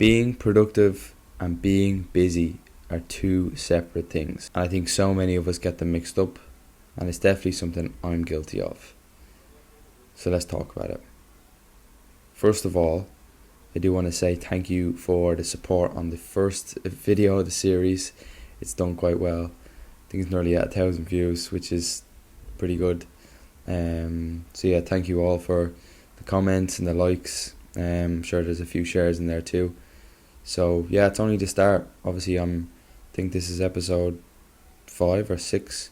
Being productive and being busy are two separate things. And I think so many of us get them mixed up, and it's definitely something I'm guilty of. So let's talk about it. First of all, I do want to say thank you for the support on the first video of the series. It's done quite well. I think it's nearly at 1,000 views, which is pretty good. So yeah, thank you all for the comments and the likes. I'm sure there's a few shares in there too. So yeah, it's only the start. Obviously, I think this is episode 5 or 6,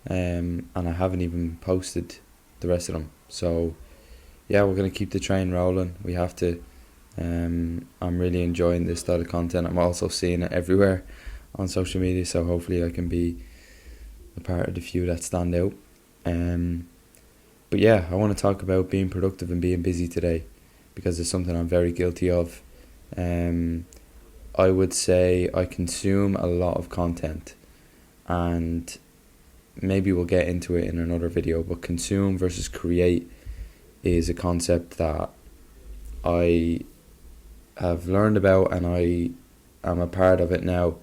and I haven't even posted the rest of them. So yeah, we're gonna keep the train rolling. We have to. I'm really enjoying this style of content. I'm also seeing it everywhere on social media, so hopefully I can be a part of the few that stand out. But yeah, I want to talk about being productive and being busy today, because it's something I'm very guilty of. I would say I consume a lot of content, and maybe we'll get into it in another video, but consume versus create is a concept that I have learned about, and I am a part of it now,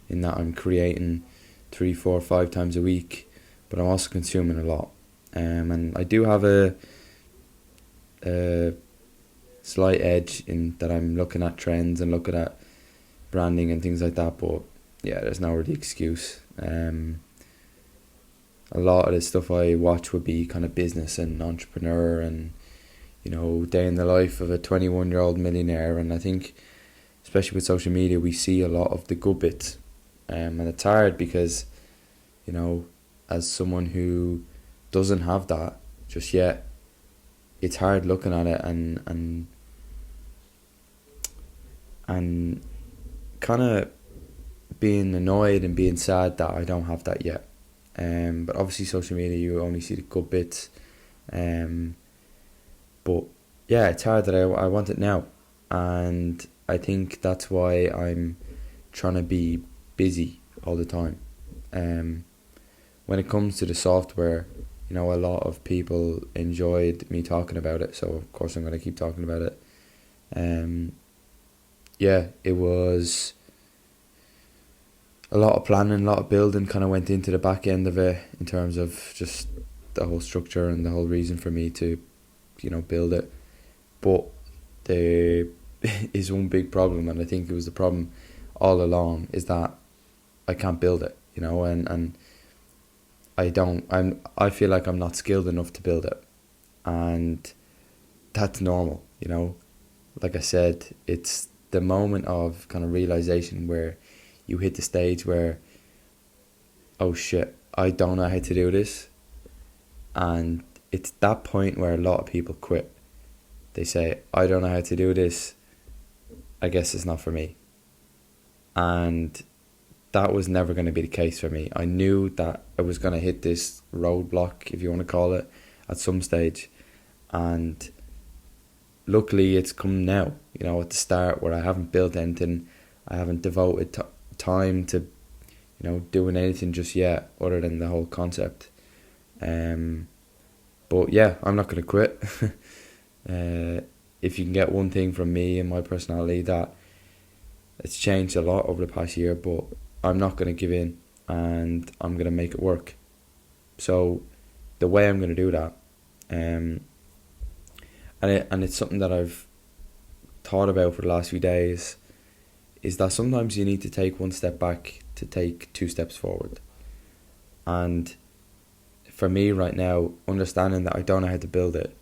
in that I'm creating 3, 4, 5 times a week, but I'm also consuming a lot. And I do have a slight edge in that I'm looking at trends and looking at branding and things like that, but yeah, there's no really excuse. A lot of the stuff I watch would be kind of business and entrepreneur and, you know, day in the life of a 21-year-old millionaire. And I think, especially with social media, we see a lot of the good bits. And it's hard because, you know, as someone who doesn't have that just yet, it's hard looking at it and kind of being annoyed and being sad that I don't have that yet. But obviously social media, you only see the good bits. But yeah, it's hard that I want it now, and I think that's why I'm trying to be busy all the time. When it comes to the software, you know, a lot of people enjoyed me talking about it, so of course I'm going to keep talking about it. Yeah, it was a lot of planning, a lot of building kind of went into the back end of it, in terms of just the whole structure and the whole reason for me to, you know, build it. But there is one big problem, and I think it was the problem all along, is that I can't build it, you know, and I feel like I'm not skilled enough to build it, and that's normal, you know. Like I said, it's the moment of kind of realization where you hit the stage where, oh shit, I don't know how to do this. And it's that point where a lot of people quit. They say, I don't know how to do this, I guess it's not for me. And that was never going to be the case for me. I knew that I was going to hit this roadblock, if you want to call it, at some stage. And luckily it's come now, you know, at the start, where I haven't built anything. I haven't devoted time to, you know, doing anything just yet, other than the whole concept. But yeah, I'm not going to quit. If you can get one thing from me and my personality, that it's changed a lot over the past year, but I'm not going to give in, and I'm going to make it work. So the way I'm going to do that, and it's something that I've thought about for the last few days, is that sometimes you need to take one step back to take 2 steps forward. And for me right now, understanding that I don't know how to build it,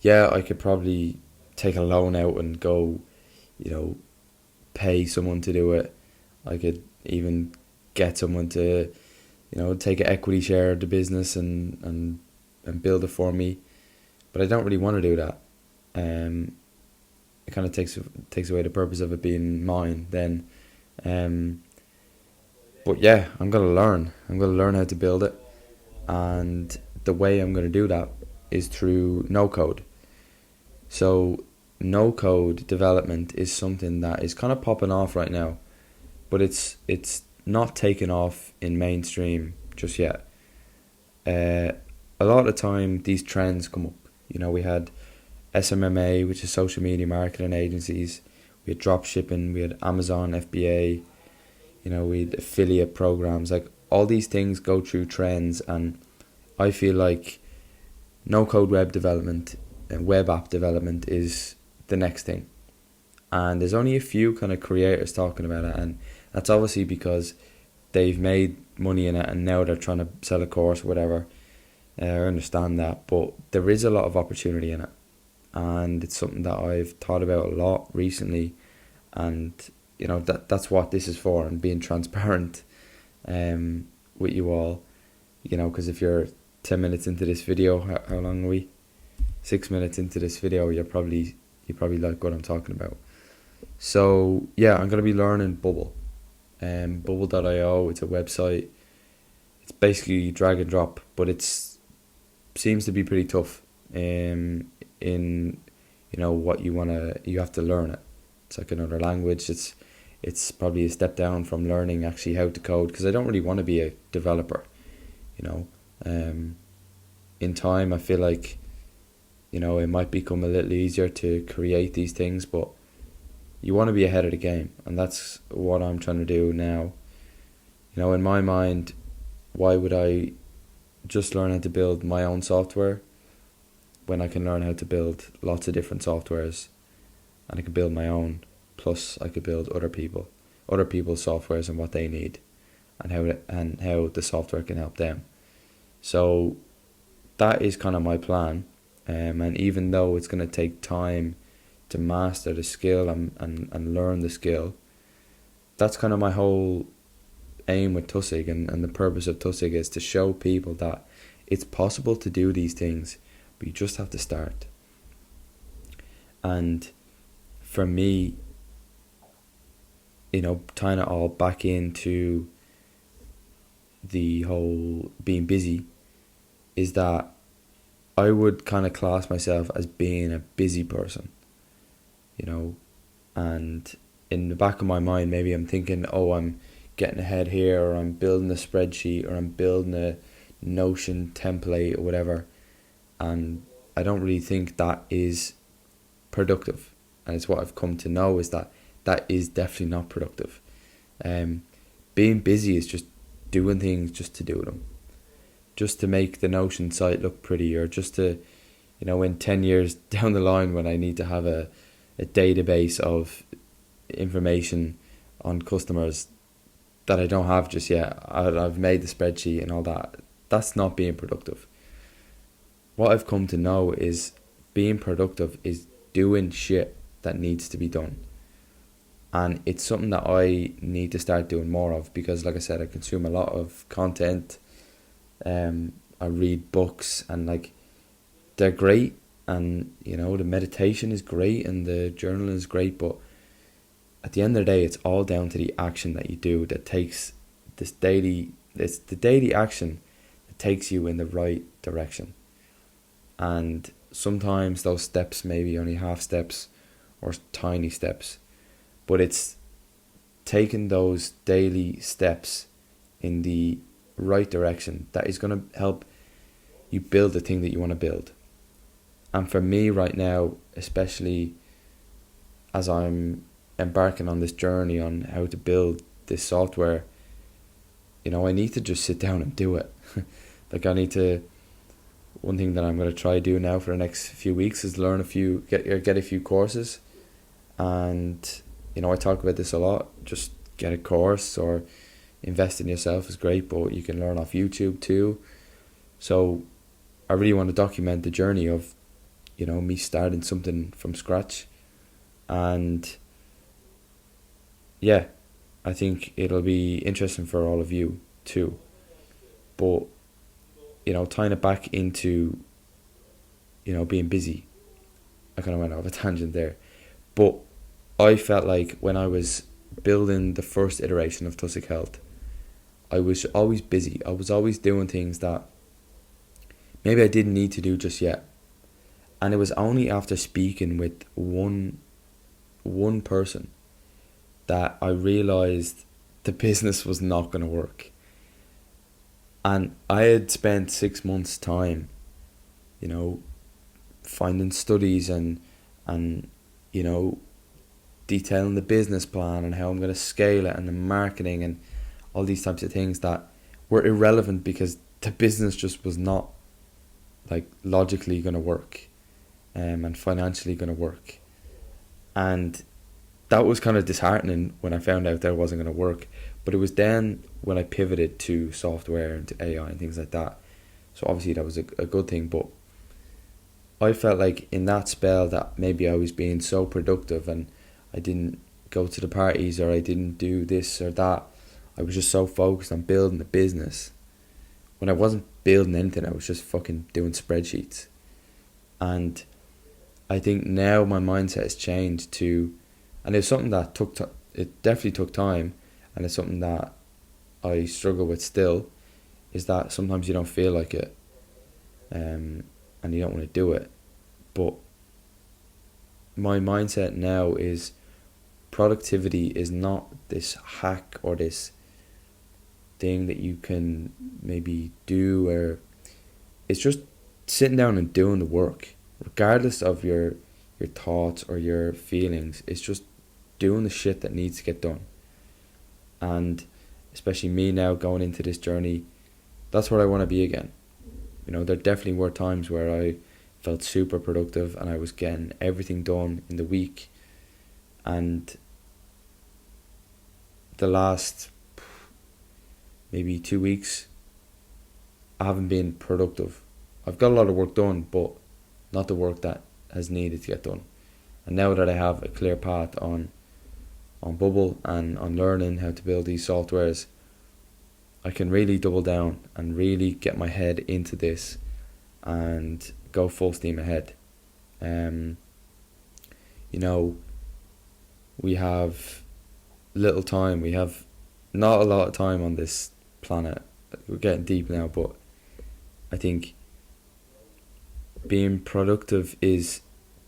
yeah, I could probably take a loan out and go, you know, pay someone to do it. I could even get someone to, you know, take an equity share of the business and build it for me. But I don't really want to do that. It kind of takes away the purpose of it being mine then. But yeah, I'm going to learn. I'm going to learn how to build it. And the way I'm going to do that is through no code. So no code development is something that is kind of popping off right now, but it's not taken off in mainstream just yet. A lot of the time these trends come up. You know, we had SMMA, which is social media marketing agencies. we had drop shipping, we had Amazon FBA, we had affiliate programs. Like, all these things go through trends, and I feel like no code web development and web app development is the next thing. And there's only a few kind of creators talking about it, and that's obviously because they've made money in it and now they're trying to sell a course or whatever. I understand that, but there is a lot of opportunity in it, and it's something that I've thought about a lot recently. And that's what this is for, and being transparent with you all, because if you're 10 minutes into this video, how long are we? 6 minutes into this video, you probably like what I'm talking about. So yeah, I'm going to be learning Bubble. Bubble.io, it's a website. It's basically drag and drop, but seems to be pretty tough in what you have to learn it. It's like another language. It's probably a step down from learning actually how to code, because I don't really want to be a developer. In time I feel like it might become a little easier to create these things, but you want to be ahead of the game, and that's what I'm trying to do now. In my mind, why would I just learn how to build my own software when I can learn how to build lots of different softwares, and I can build my own, plus I could build other people's softwares and what they need, and how the software can help them. So that is kind of my plan, and even though it's going to take time to master the skill and learn the skill, that's kind of my whole aim with TOSIG, and the purpose of TOSIG is to show people that it's possible to do these things, but you just have to start. And for me, tying it all back into the whole being busy, is that I would kind of class myself as being a busy person, and in the back of my mind, maybe I'm thinking, oh, I'm getting ahead here, or I'm building a spreadsheet, or I'm building a Notion template or whatever, and I don't really think that is productive. And it's what I've come to know, is that is definitely not productive. Being busy is just doing things just to do them, just to make the Notion site look pretty, or just to, in 10 years down the line, when I need to have a database of information on customers that I don't have just yet, I've made the spreadsheet and all that. That's not being productive. What I've come to know is being productive is doing shit that needs to be done. And it's something that I need to start doing more of, because like I said, I consume a lot of content. I read books, and they're great, and the meditation is great and the journaling is great, but at the end of the day, it's all down to the action that you do that takes it's the daily action that takes you in the right direction. And sometimes those steps may be only half steps or tiny steps, but it's taking those daily steps in the right direction that is going to help you build the thing that you want to build. And for me right now, especially as I'm embarking on this journey on how to build this software, I need to just sit down and do it. One thing that I'm going to try do now for the next few weeks is get a few courses. And I talk about this a lot. Just get a course, or invest in yourself is great, but you can learn off YouTube too. So I really want to document the journey of me starting something from scratch. And yeah, I think it'll be interesting for all of you too. But tying it back into being busy, I kind of went off a tangent there, but I felt like when I was building the first iteration of TOSIG Health, I was always busy. I was always doing things that maybe I didn't need to do just yet. And it was only after speaking with one person that I realised the business was not going to work. And I had spent 6 months' time, finding studies and detailing the business plan and how I'm going to scale it and the marketing and all these types of things that were irrelevant because the business just was not like logically going to work and financially going to work. And that was kind of disheartening when I found out that it wasn't going to work. But it was then when I pivoted to software and to AI and things like that. So obviously that was a good thing, but I felt like in that spell that maybe I was being so productive and I didn't go to the parties or I didn't do this or that. I was just so focused on building the business. When I wasn't building anything, I was just fucking doing spreadsheets. And I think now my mindset has changed to, and it's something that it definitely took time, and it's something that I struggle with still, is that sometimes you don't feel like it, and you don't want to do it. But my mindset now is productivity is not this hack or this thing that you can maybe do, or it's just sitting down and doing the work regardless of your thoughts or your feelings. It's just doing the shit that needs to get done. And especially me now going into this journey, that's where I want to be again. You know, there definitely were times where I felt super productive and I was getting everything done in the week, and the last maybe 2 weeks I haven't been productive. I've got a lot of work done, but not the work that has needed to get done. And now that I have a clear path on Bubble and on learning how to build these softwares, I can really double down and really get my head into this and go full steam ahead. You know, we have little time. We have not a lot of time on this planet. We're getting deep now, but I think being productive is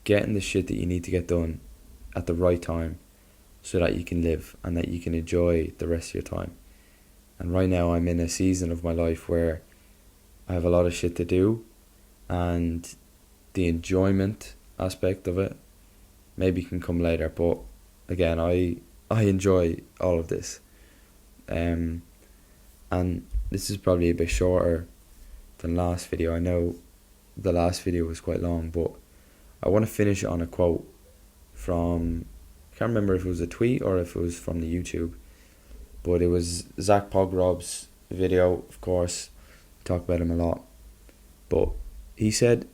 getting the shit that you need to get done at the right time so that you can live and that you can enjoy the rest of your time. And right now I'm in a season of my life where I have a lot of shit to do, and the enjoyment aspect of it maybe can come later, but again, I enjoy all of this. And this is probably a bit shorter than last video. I know the last video was quite long, but I want to finish it on a quote from, I can't remember if it was a tweet or if it was from the YouTube, but it was Zach Pogrob's video, of course. We talk about him a lot, but he said,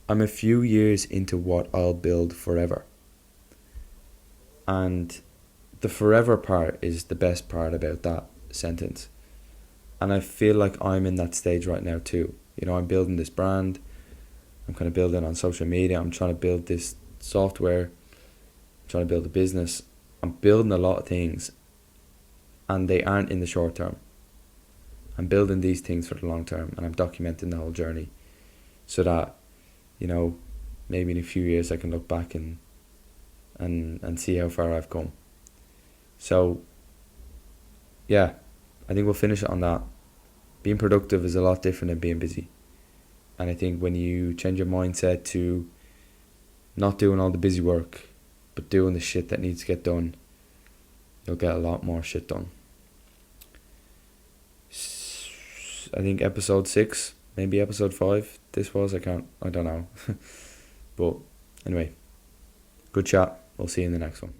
"I'm a few years into what I'll build forever." And the forever part is the best part about that sentence. And I feel like I'm in that stage right now too. You know, I'm building this brand. I'm kind of building on social media. I'm trying to build this software. I'm trying to build a business. I'm building a lot of things, and they aren't in the short term. I'm building these things for the long term, and I'm documenting the whole journey so that, you know, maybe in a few years I can look back and see how far I've come. So, yeah, I think we'll finish it on that. Being productive is a lot different than being busy. And I think when you change your mindset to not doing all the busy work, but doing the shit that needs to get done, you'll get a lot more shit done. I think episode 6, maybe episode 5, this was, I don't know. But anyway, good chat. We'll see you in the next one.